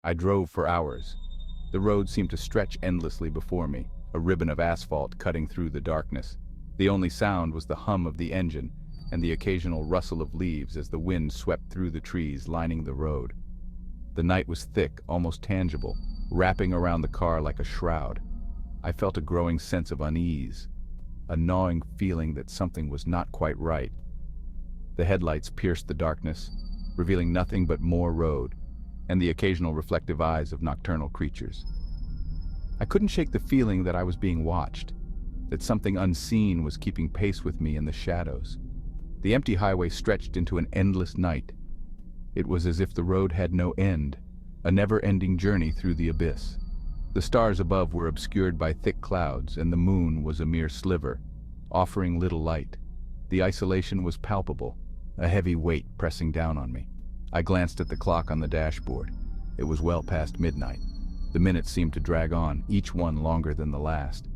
I drove for hours. The road seemed to stretch endlessly before me, a ribbon of asphalt cutting through the darkness. The only sound was the hum of the engine and the occasional rustle of leaves as the wind swept through the trees lining the road. The night was thick, almost tangible, wrapping around the car like a shroud. I felt a growing sense of unease, a gnawing feeling that something was not quite right. The headlights pierced the darkness, revealing nothing but more road and the occasional reflective eyes of nocturnal creatures. I couldn't shake the feeling that I was being watched, that something unseen was keeping pace with me in the shadows. The empty highway stretched into an endless night. It was as if the road had no end, a never-ending journey through the abyss. The stars above were obscured by thick clouds, and the moon was a mere sliver, offering little light. The isolation was palpable, a heavy weight pressing down on me. I glanced at the clock on the dashboard. It was well past midnight. The minutes seemed to drag on, each one longer than the last.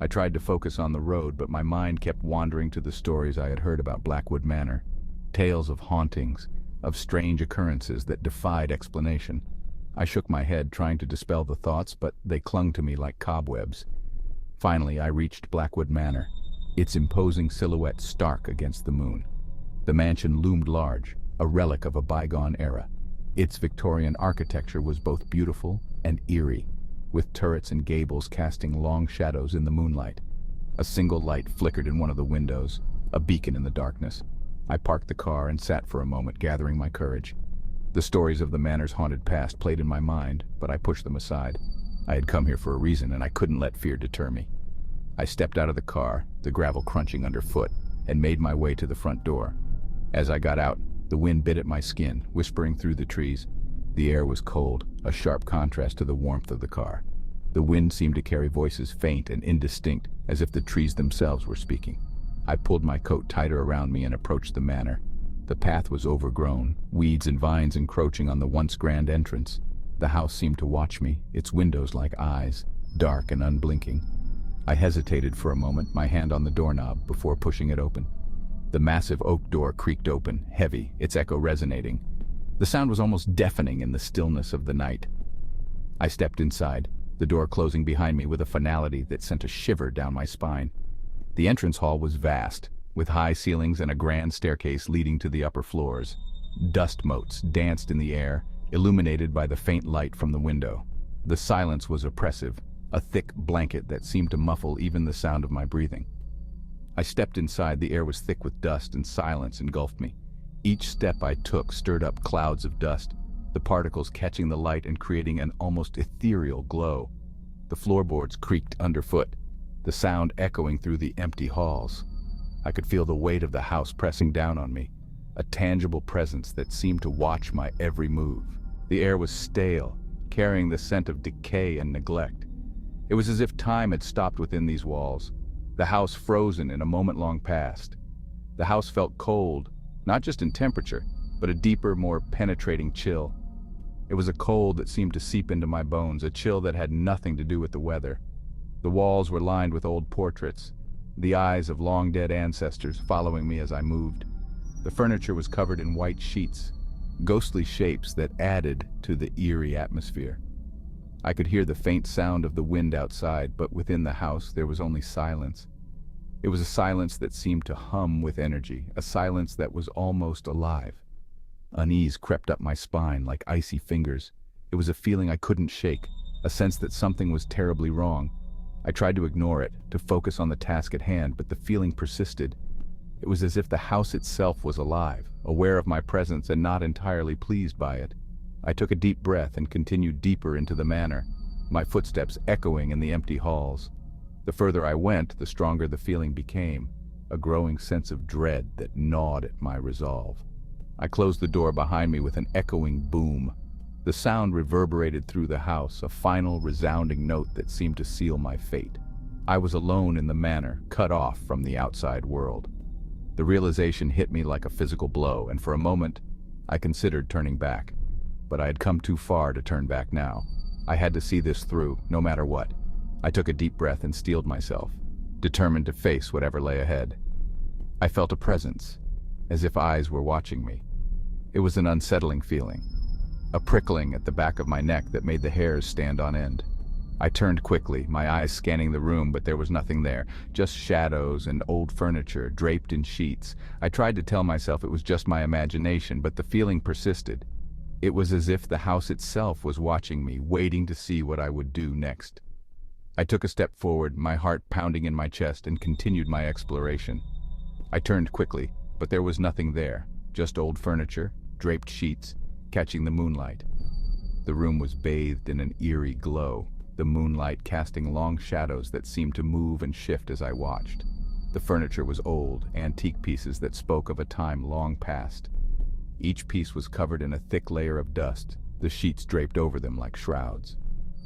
I tried to focus on the road, but my mind kept wandering to the stories I had heard about Blackwood Manor. Tales of hauntings, of strange occurrences that defied explanation. I shook my head, trying to dispel the thoughts, but they clung to me like cobwebs. Finally, I reached Blackwood Manor, its imposing silhouette stark against the moon. The mansion loomed large, a relic of a bygone era. Its Victorian architecture was both beautiful and eerie, with turrets and gables casting long shadows in the moonlight. A single light flickered in one of the windows, a beacon in the darkness. I parked the car and sat for a moment, gathering my courage. The stories of the manor's haunted past played in my mind, but I pushed them aside. I had come here for a reason, and I couldn't let fear deter me. I stepped out of the car, the gravel crunching underfoot, and made my way to the front door. As I got out, the wind bit at my skin, whispering through the trees. The air was cold, a sharp contrast to the warmth of the car. The wind seemed to carry voices faint and indistinct, as if the trees themselves were speaking. I pulled my coat tighter around me and approached the manor. The path was overgrown, weeds and vines encroaching on the once grand entrance. The house seemed to watch me, its windows like eyes, dark and unblinking. I hesitated for a moment, my hand on the doorknob, before pushing it open. The massive oak door creaked open, heavy, its echo resonating. The sound was almost deafening in the stillness of the night. I stepped inside, the door closing behind me with a finality that sent a shiver down my spine. The entrance hall was vast, with high ceilings and a grand staircase leading to the upper floors. Dust motes danced in the air, illuminated by the faint light from the window. The silence was oppressive, a thick blanket that seemed to muffle even the sound of my breathing. I stepped inside. The air was thick with dust, and silence engulfed me. Each step I took stirred up clouds of dust, the particles catching the light and creating an almost ethereal glow. The floorboards creaked underfoot, the sound echoing through the empty halls. I could feel the weight of the house pressing down on me, a tangible presence that seemed to watch my every move. The air was stale, carrying the scent of decay and neglect. It was as if time had stopped within these walls, the house frozen in a moment-long past. The house felt cold, not just in temperature, but a deeper, more penetrating chill. It was a cold that seemed to seep into my bones, a chill that had nothing to do with the weather. The walls were lined with old portraits, the eyes of long-dead ancestors following me as I moved. The furniture was covered in white sheets, ghostly shapes that added to the eerie atmosphere. I could hear the faint sound of the wind outside, but within the house there was only silence. It was a silence that seemed to hum with energy, a silence that was almost alive. Unease crept up my spine like icy fingers. It was a feeling I couldn't shake, a sense that something was terribly wrong. I tried to ignore it, to focus on the task at hand, but the feeling persisted. It was as if the house itself was alive, aware of my presence and not entirely pleased by it. I took a deep breath and continued deeper into the manor, my footsteps echoing in the empty halls. The further I went, the stronger the feeling became, a growing sense of dread that gnawed at my resolve. I closed the door behind me with an echoing boom. The sound reverberated through the house, a final resounding note that seemed to seal my fate. I was alone in the manor, cut off from the outside world. The realization hit me like a physical blow, and for a moment, I considered turning back. But I had come too far to turn back now. I had to see this through, no matter what. I took a deep breath and steeled myself, determined to face whatever lay ahead. I felt a presence, as if eyes were watching me. It was an unsettling feeling. a prickling at the back of my neck that made the hairs stand on end. I turned quickly, my eyes scanning the room, but there was nothing there, just shadows and old furniture draped in sheets. I tried to tell myself it was just my imagination, but the feeling persisted. It was as if the house itself was watching me, waiting to see what I would do next. I took a step forward, my heart pounding in my chest, and continued my exploration. I turned quickly, but there was nothing there, just old furniture, draped sheets, catching the moonlight. The room was bathed in an eerie glow, the moonlight casting long shadows that seemed to move and shift as I watched. The furniture was old, antique pieces that spoke of a time long past. Each piece was covered in a thick layer of dust, the sheets draped over them like shrouds.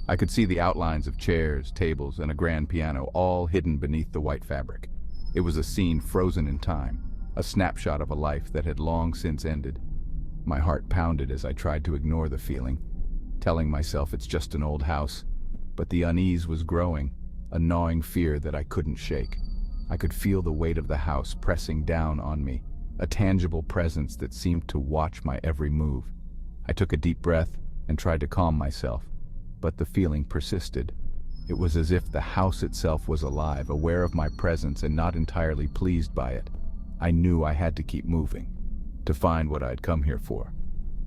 I could see the outlines of chairs, tables, and a grand piano, all hidden beneath the white fabric. It was a scene frozen in time, a snapshot of a life that had long since ended. My heart pounded as I tried to ignore the feeling, telling myself it's just an old house. But the unease was growing, a gnawing fear that I couldn't shake. I could feel the weight of the house pressing down on me, a tangible presence that seemed to watch my every move. I took a deep breath and tried to calm myself, but the feeling persisted. It was as if the house itself was alive, aware of my presence and not entirely pleased by it. I knew I had to keep moving, to find what I'd come here for,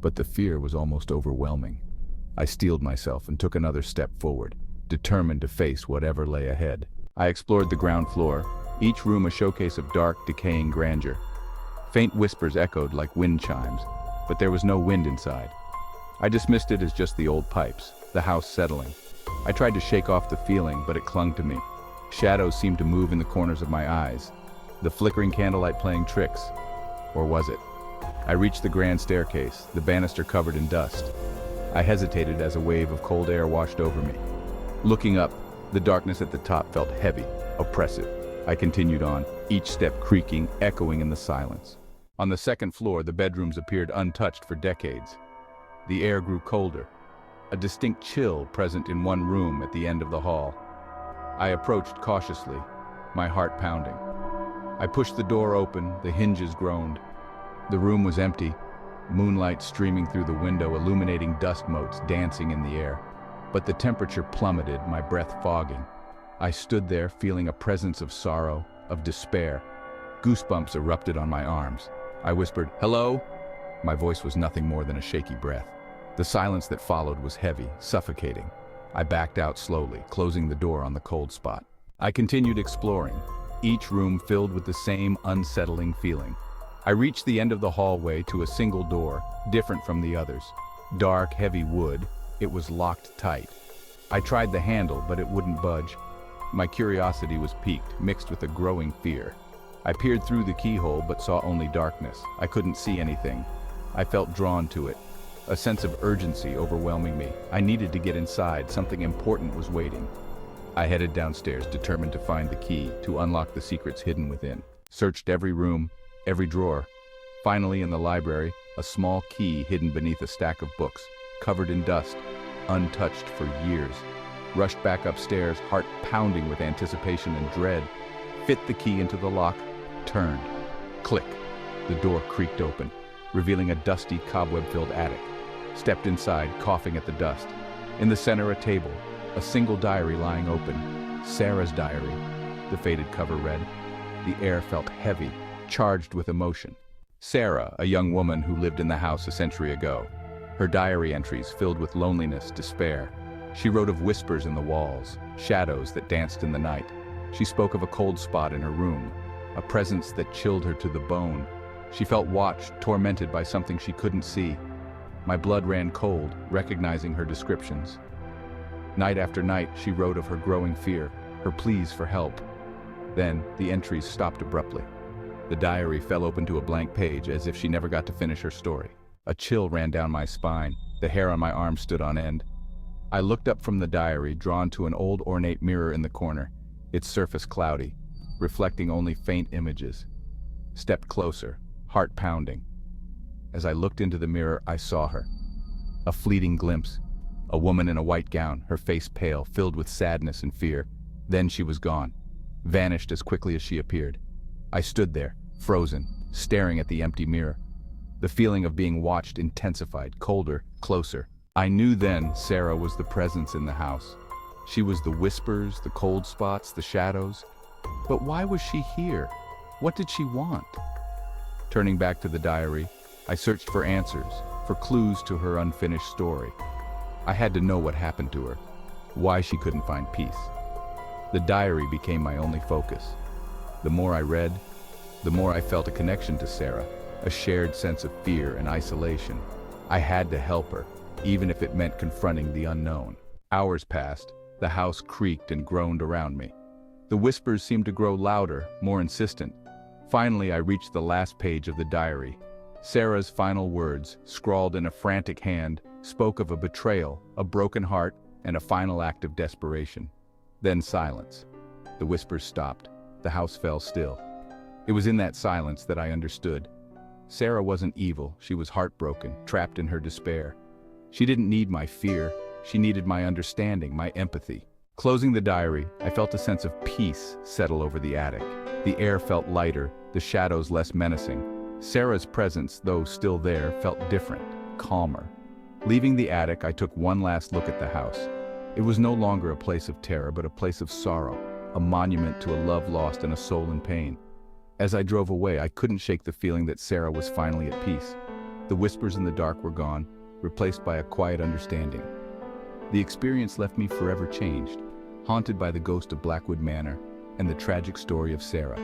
but the fear was almost overwhelming. I steeled myself and took another step forward, determined to face whatever lay ahead. I explored the ground floor, each room a showcase of dark, decaying grandeur. Faint whispers echoed like wind chimes, but there was no wind inside. I dismissed it as just the old pipes, the house settling. I tried to shake off the feeling, but it clung to me. Shadows seemed to move in the corners of my eyes, the flickering candlelight playing tricks. Or was it? I reached the grand staircase, the banister covered in dust. I hesitated as a wave of cold air washed over me. Looking up, the darkness at the top felt heavy, oppressive. I continued on, each step creaking, echoing in the silence. On the second floor, the bedrooms appeared untouched for decades. The air grew colder, a distinct chill present in one room at the end of the hall. I approached cautiously, my heart pounding. I pushed the door open, the hinges groaned. The room was empty, moonlight streaming through the window, illuminating dust motes dancing in the air. But the temperature plummeted, my breath fogging. I stood there, feeling a presence of sorrow, of despair. Goosebumps erupted on my arms. I whispered, "Hello?" My voice was nothing more than a shaky breath. The silence that followed was heavy, suffocating. I backed out slowly, closing the door on the cold spot. I continued exploring, each room filled with the same unsettling feeling. I reached the end of the hallway to a single door, different from the others. Dark, heavy wood, it was locked tight. I tried the handle, but it wouldn't budge. My curiosity was piqued, mixed with a growing fear. I peered through the keyhole, but saw only darkness. I couldn't see anything. I felt drawn to it, a sense of urgency overwhelming me. I needed to get inside, something important was waiting. I headed downstairs, determined to find the key to unlock the secrets hidden within. Searched every room, every drawer. Finally, in the library, a small key hidden beneath a stack of books, covered in dust, untouched for years. Rushed back upstairs, heart pounding with anticipation and dread. Fit the key into the lock, turned. Click. The door creaked open, revealing a dusty, cobweb-filled attic. Stepped inside, coughing at the dust. In the center, a table, a single diary lying open. Sarah's diary, the faded cover read. The air felt heavy, charged with emotion. Sarah, a young woman who lived in the house a century ago. Her diary entries filled with loneliness, despair. She wrote of whispers in the walls, shadows that danced in the night. She spoke of a cold spot in her room, a presence that chilled her to the bone. She felt watched, tormented by something she couldn't see. My blood ran cold, recognizing her descriptions. Night after night, she wrote of her growing fear, her pleas for help. Then, the entries stopped abruptly. The diary fell open to a blank page, as if she never got to finish her story. A chill ran down my spine. The hair on my arm stood on end. I looked up from the diary, drawn to an old ornate mirror in the corner, its surface cloudy, reflecting only faint images. Stepped closer, heart pounding. As I looked into the mirror, I saw her. A fleeting glimpse. A woman in a white gown, her face pale, filled with sadness and fear. Then she was gone, vanished as quickly as she appeared. I stood there, frozen, staring at the empty mirror. The feeling of being watched intensified, colder, closer. I knew then Sarah was the presence in the house. She was the whispers, the cold spots, the shadows. But why was she here? What did she want? Turning back to the diary, I searched for answers, for clues to her unfinished story. I had to know what happened to her, why she couldn't find peace. The diary became my only focus. The more I read, the more I felt a connection to Sarah, a shared sense of fear and isolation. I had to help her, even if it meant confronting the unknown. Hours passed, the house creaked and groaned around me. The whispers seemed to grow louder, more insistent. Finally, I reached the last page of the diary. Sarah's final words, scrawled in a frantic hand, spoke of a betrayal, a broken heart, and a final act of desperation. Then silence. The whispers stopped. The house fell still. It was in that silence that I understood. Sarah wasn't evil. She was heartbroken, trapped in her despair. She didn't need my fear. She needed my understanding, my empathy. Closing the diary, I felt a sense of peace settle over the attic. The air felt lighter, the shadows less menacing. Sarah's presence, though still there, felt different, calmer. Leaving the attic, I took one last look at the house. It was no longer a place of terror, but a place of sorrow, a monument to a love lost and a soul in pain. As I drove away, I couldn't shake the feeling that Sarah was finally at peace. The whispers in the dark were gone, replaced by a quiet understanding. The experience left me forever changed, haunted by the ghost of Blackwood Manor and the tragic story of Sarah.